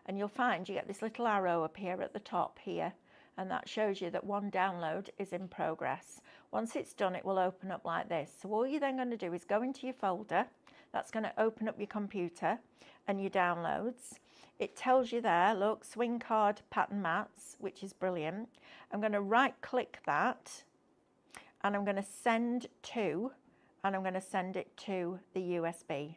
And you'll find you get this little arrow up here at the top here, and that shows you that one download is in progress. Once it's done, it will open up like this. So all you're then going to do is go into your folder. That's going to open up your computer and your downloads. It tells you there, look, swing card pattern mats, which is brilliant. I'm going to right click that and I'm going to send to, and I'm going to send it to the USB.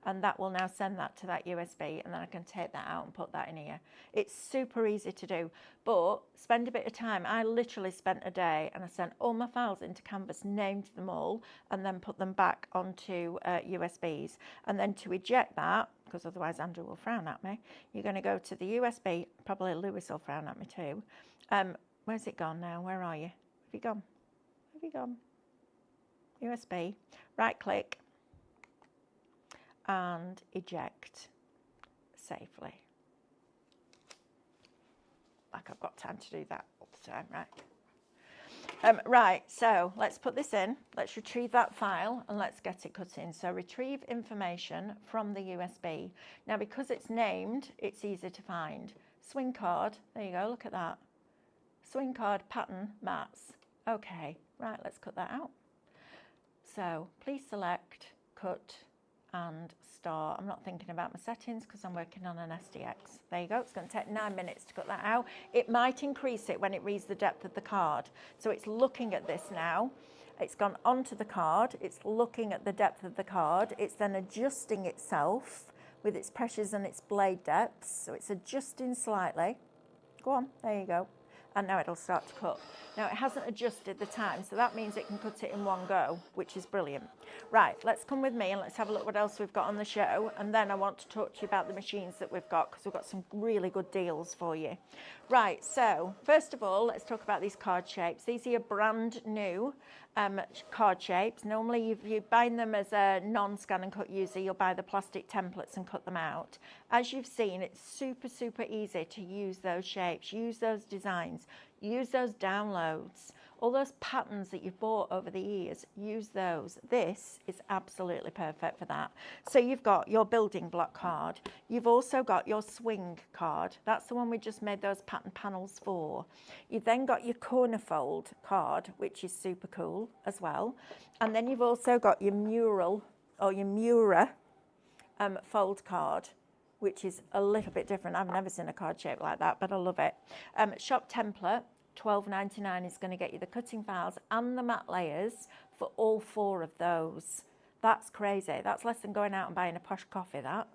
And that will now send that to that USB, and then I can take that out and put that in here. It's super easy to do, but spend a bit of time. I literally spent a day and I sent all my files into Canvas, named them all, and then put them back onto USBs. And then to eject that, because otherwise Andrew will frown at me, you're going to go to the USB, probably Lewis will frown at me too. Where's it gone now? Where are you? Have you gone? Have you gone? USB, right click, and eject safely. Like I've got time to do that all the time, right? Right, so let's put this in. Let's retrieve that file and let's get it cut in. So retrieve information from the USB. Now, because it's named, it's easy to find. Swing card, there you go, look at that. Swing card pattern mats. Okay, right, let's cut that out. So please select, cut, and start. I'm not thinking about my settings because I'm working on an SDX. There you go. It's going to take 9 minutes to cut that out. It might increase it when it reads the depth of the card. So it's looking at this now. It's gone onto the card. It's looking at the depth of the card. It's then adjusting itself with its pressures and its blade depths. So it's adjusting slightly. Go on. There you go. And now it'll start to cut. Now it hasn't adjusted the time, so that means it can cut it in one go, which is brilliant. Right, let's come with me and let's have a look what else we've got on the show, and then I want to talk to you about the machines that we've got, because we've got some really good deals for you. Right, so first of all, let's talk about these card shapes. These are your brand new card shapes. Normally, if you buy them as a non-scan and cut user, you'll buy the plastic templates and cut them out. As you've seen, it's super, super easy to use those shapes, use those designs, use those downloads, all those patterns that you've bought over the years, use those. This is absolutely perfect for that. So you've got your building block card. You've also got your swing card. That's the one we just made those pattern panels for. You've then got your corner fold card, which is super cool as well. And then you've also got your mural or your Mura fold card, which is a little bit different. I've never seen a card shape like that, but I love it. Shop template, $12.99 is going to get you the cutting files and the mat layers for all 4 of those. That's crazy. That's less than going out and buying a posh coffee, that,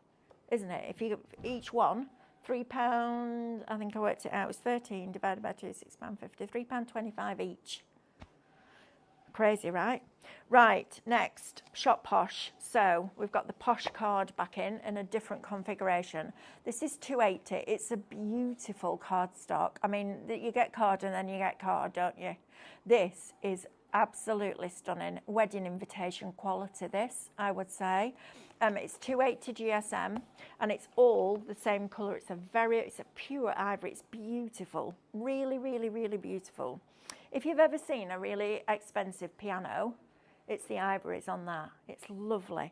isn't it? If you each one, £3, I think I worked it out, it was 13 divided by 2, £6.50, £3.25 each. Crazy, right? Right, next, Shop Posh. So we've got the Posh card back in a different configuration. This is $2.80. It's a beautiful cardstock. I mean, you get card and then you get card, don't you? This is absolutely stunning. Wedding invitation quality, this, I would say. It's $2.80 GSM, and it's all the same colour. It's a pure ivory. It's beautiful. Really, really, really beautiful. If you've ever seen a really expensive piano, it's the ivories on that. It's lovely.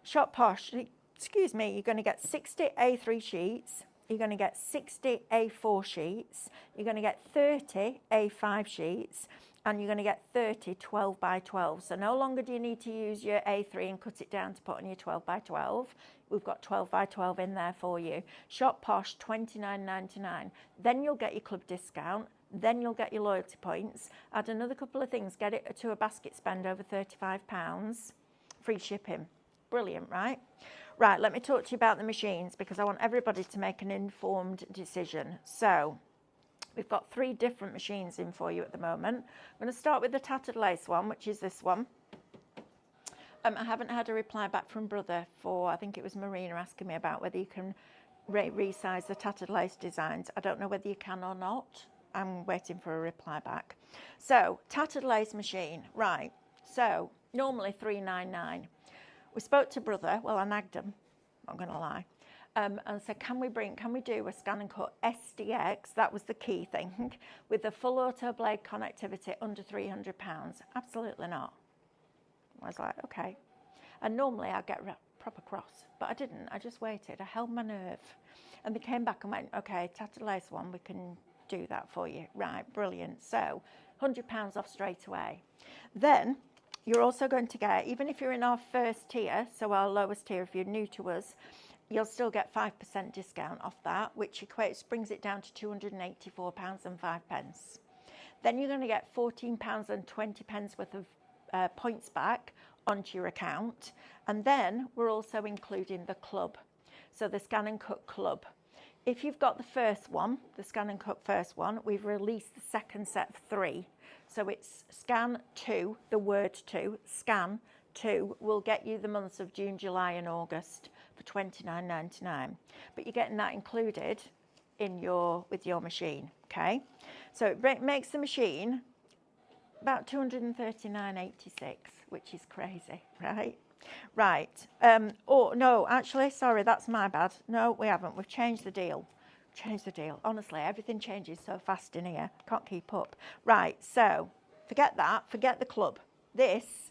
Shop Posh, excuse me, you're going to get 60 A3 sheets. You're going to get 60 A4 sheets. You're going to get 30 A5 sheets. And you're going to get 30 12 by 12. So no longer do you need to use your A3 and cut it down to put on your 12 by 12. We've got 12 by 12 in there for you. Shop Posh, $29.99. Then you'll get your club discount, Then you'll get your loyalty points. Add another couple of things, get it to a basket spend over £35, free shipping. Brilliant, right? Right, let me talk to you about the machines because I want everybody to make an informed decision. So we've got 3 different machines in for you at the moment. I'm going to start with the tattered lace one, which is this one. I haven't had a reply back from Brother for, I think it was Marina asking me about whether you can resize the tattered lace designs. I don't know whether you can or not. I'm waiting for a reply back. So, tattered lace machine, right. So, normally $3.99. We spoke to Brother, well, I nagged him, not going to lie, and said, can we do a scan and cut SDX, that was the key thing, with the full auto blade connectivity under £300? Absolutely not. I was like, okay. And normally I'd get proper cross, but I didn't. I just waited. I held my nerve. And they came back and went, okay, tattered lace one, we can do that for you. Right, brilliant. So £100 off straight away. Then you're also going to get, even if you're in our first tier, so our lowest tier, if you're new to us, you'll still get 5% discount off that, which brings it down to £284.05. Then you're going to get £14.20 worth of points back onto your account, and then we're also including the club, so the scan and cut club. If you've got the first one, the scan and cut first one, we've released the second set of 3, so it's scan 2, the word 2, scan 2 will get you the months of June, July and August for $29.99, but you're getting that included in with your machine. Okay, so it makes the machine about $239.86, which is crazy, right? Right. Oh, no, actually, sorry, that's my bad. No, we haven't. We've changed the deal. Honestly, everything changes so fast in here. Can't keep up. Right, so forget that. Forget the club. This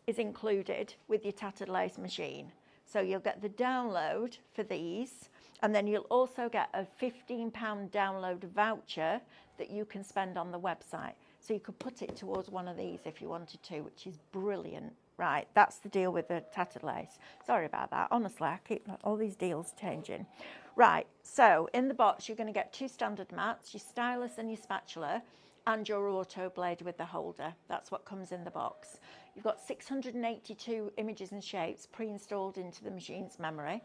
is included with your tattered lace machine. So you'll get the download for these, and then you'll also get a £15 download voucher that you can spend on the website. So you could put it towards one of these if you wanted to, which is brilliant. Right, that's the deal with the tattered lace. Sorry about that. Honestly, I keep all these deals changing. Right, so in the box, you're going to get 2 standard mats, your stylus and your spatula, and your auto blade with the holder. That's what comes in the box. You've got 682 images and shapes pre-installed into the machine's memory.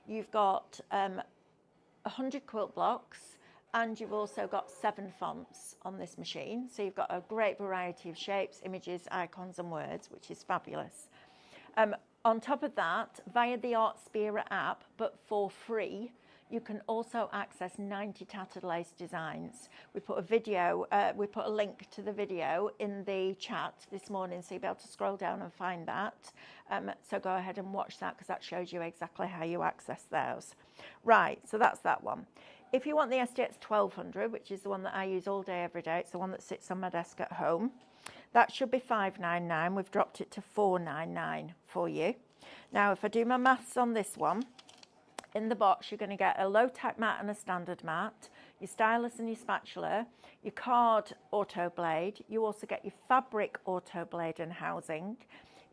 You've got 100 quilt blocks, and you've also got 7 fonts on this machine. So you've got a great variety of shapes, images, icons and words, which is fabulous. On top of that, via the Artspira app, but for free, you can also access 90 tattered lace designs. We put a link to the video in the chat this morning, so you'll be able to scroll down and find that. So go ahead and watch that, because that shows you exactly how you access those. Right, so that's that one. If you want the SDX 1200, which is the one that I use all day, every day, it's the one that sits on my desk at home, that should be $5.99. We've dropped it to $4.99 for you. Now, if I do my maths on this one, in the box, you're going to get a low-tack mat and a standard mat, your stylus and your spatula, your card auto blade. You also get your fabric auto blade and housing.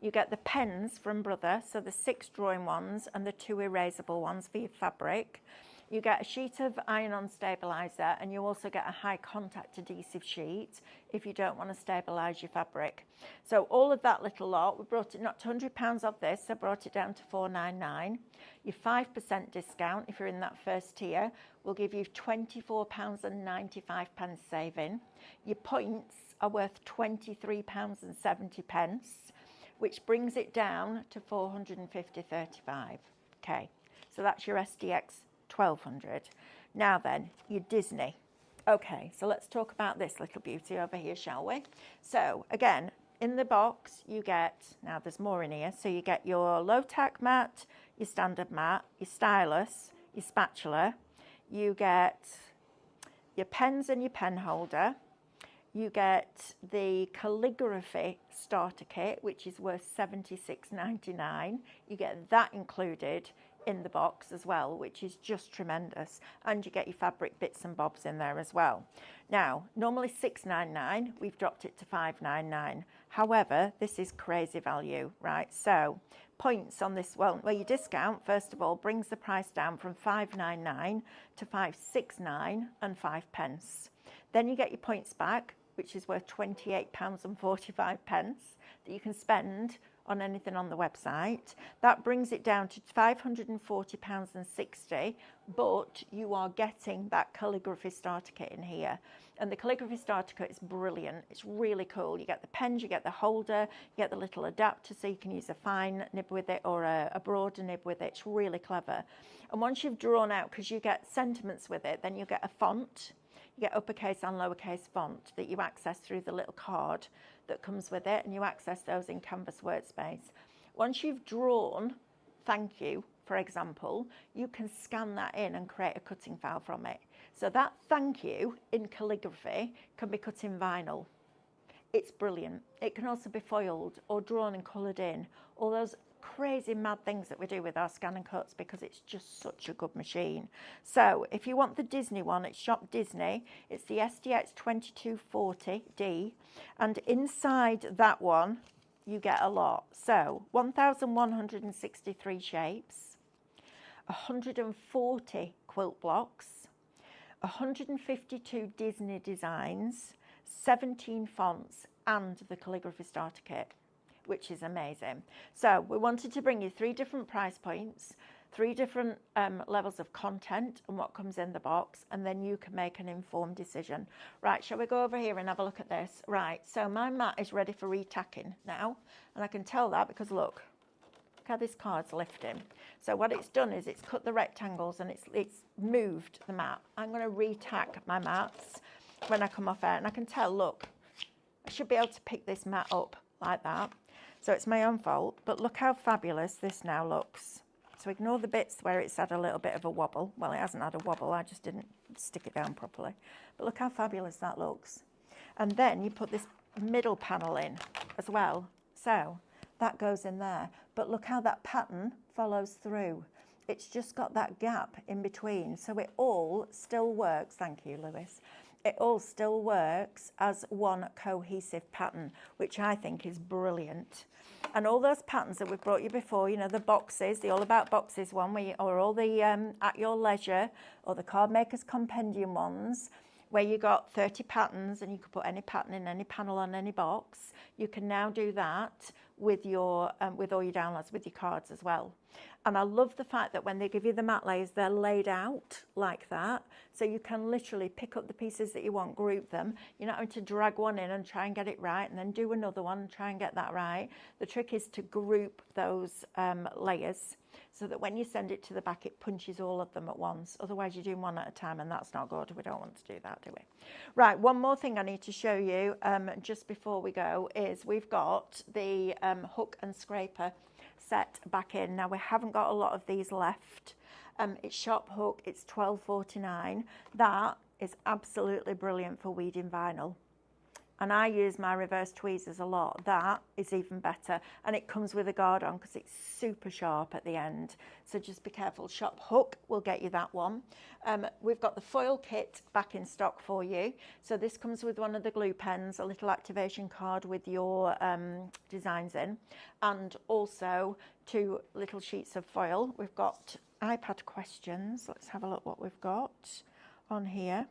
You get the pens from Brother, so the 6 drawing ones and the 2 erasable ones for your fabric. You get a sheet of iron-on stabiliser, and you also get a high contact adhesive sheet if you don't want to stabilise your fabric. So all of that little lot, we brought it, not £200 off this, so brought it down to $4.99. Your 5% discount, if you're in that first tier, will give you £24.95 saving. Your points are worth £23.70, which brings it down to $450.35. Okay, so that's your SDX 1200. Now then, your Disney. Okay, so let's talk about this little beauty over here, shall we? So again, in the box you get, now there's more in here, so you get your low tack mat, your standard mat, your stylus, your spatula, you get your pens and your pen holder, you get the calligraphy starter kit, which is worth $76.99. You get that included in the box as well, which is just tremendous, and you get your fabric bits and bobs in there as well. Now, normally $6.99, we've dropped it to $5.99. However, this is crazy value, right? So points on this, well, your discount, first of all, brings the price down from $5.99 to $5.69 and 5 pence. Then you get your points back, which is worth £28.45 that you can spend on anything on the website. That brings it down to £540.60, but you are getting that calligraphy starter kit in here. And the calligraphy starter kit is brilliant. It's really cool. You get the pens, you get the holder, you get the little adapter so you can use a fine nib with it or a broader nib with it. It's really clever. And once you've drawn out, because you get sentiments with it, then you get a font. You get uppercase and lowercase font that you access through the little card that comes with it, and you access those in Canvas Workspace. Once you've drawn thank you, for example, you can scan that in and create a cutting file from it. So that thank you in calligraphy can be cut in vinyl. It's brilliant. It can also be foiled or drawn and coloured in. All those crazy mad things that we do with our scan and cuts, because it's just such a good machine. So if you want the Disney one, it's Shop Disney. It's the SDX 2240D, and inside that one you get a lot. So 1,163 shapes, 140 quilt blocks, 152 Disney designs, 17 fonts, and the calligraphy starter kit, which is amazing. So we wanted to bring you 3 different price points, 3 different levels of content and what comes in the box, and then you can make an informed decision. Right, shall we go over here and have a look at this? Right, so my mat is ready for retacking now, and I can tell that because look how this card's lifting. So what it's done is it's cut the rectangles and it's moved the mat. I'm going to retack my mats when I come off air, and I can tell, look, I should be able to pick this mat up like that. So it's my own fault, but look how fabulous this now looks. So ignore the bits where it's had a little bit of a wobble. Well, it hasn't had a wobble, I just didn't stick it down properly. But look how fabulous that looks. And then you put this middle panel in as well. So that goes in there. But look how that pattern follows through. It's just got that gap in between. So it all still works. Thank you, Lewis. It all still works as one cohesive pattern, which I think is brilliant. And all those patterns that we've brought you before, you know, the boxes, the All About Boxes one, or all the At Your Leisure, or the Card Maker's Compendium ones, where you got 30 patterns and you could put any pattern in any panel on any box. You can now do that with your with all your downloads, with your cards as well. And I love the fact that when they give you the mat layers, they're laid out like that. So you can literally pick up the pieces that you want, group them. You're not having to drag one in and try and get it right, and then do another one and try and get that right. The trick is to group those layers so that when you send it to the back, it punches all of them at once. Otherwise, you're doing one at a time, and that's not good. We don't want to do that, do we? Right, one more thing I need to show you just before we go is we've got the hook and scraper set back in. Now, we haven't got a lot of these left. It's Shop Hook, it's $12.49. That is absolutely brilliant for weeding vinyl. And I use my reverse tweezers a lot. That is even better. And it comes with a guard on because it's super sharp at the end. So just be careful. Shop Hook will get you that one. We've got the foil kit back in stock for you. So this comes with one of the glue pens, a little activation card with your designs in, and also 2 little sheets of foil. We've got iPad questions. Let's have a look what we've got on here,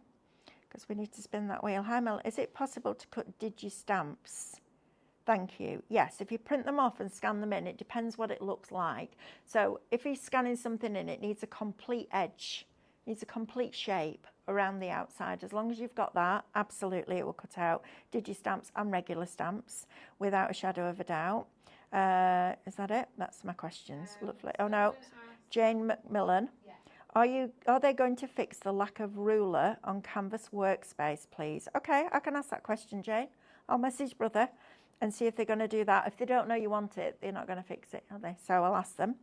because we need to spin that wheel. Hi Mel, is it possible to cut digi-stamps? Thank you. Yes, if you print them off and scan them in, it depends what it looks like. So if you're scanning something in, it needs a complete edge, needs a complete shape around the outside. As long as you've got that, absolutely it will cut out digi-stamps and regular stamps without a shadow of a doubt. Is that it? That's my questions. Lovely. Oh no, Jane McMillan. Are they going to fix the lack of ruler on Canvas Workspace, please? Okay, I can ask that question, Jane. I'll message brother and see if they're going to do that. If they don't know you want it, they're not going to fix it, are they? So I'll ask them.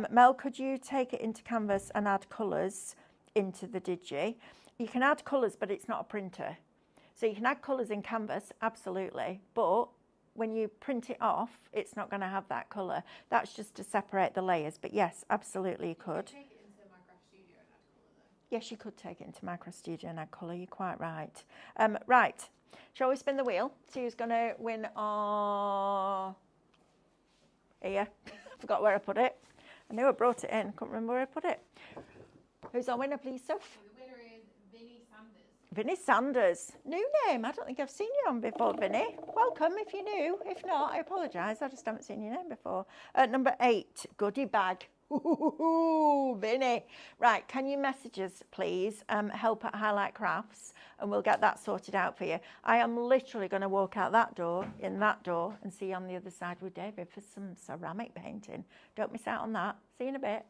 Mel, could you take it into Canvas and add colours into the Digi? You can add colours, but it's not a printer. So you can add colours in Canvas, absolutely, but when you print it off, it's not going to have that colour. That's just to separate the layers. But yes, absolutely you could. Yes, you could take it into Micro Studio and add colour. You're quite right. Right, shall we spin the wheel? See who's going to win our... Here. Forgot where I put it. I knew I brought it in. Couldn't remember where I put it. Who's our winner, please, Soph? The winner is Vinnie Sanders. Vinny Sanders, new name. I don't think I've seen you on before, Vinny. Welcome if you're new. If not, I apologise. I just haven't seen your name before. Number 8, goodie bag. Ooh, Vinny. Right, can you message us, please? Help at Highlight Crafts, and we'll get that sorted out for you. I am literally going to walk out that door, in that door, and see you on the other side with David for some ceramic painting. Don't miss out on that. See you in a bit.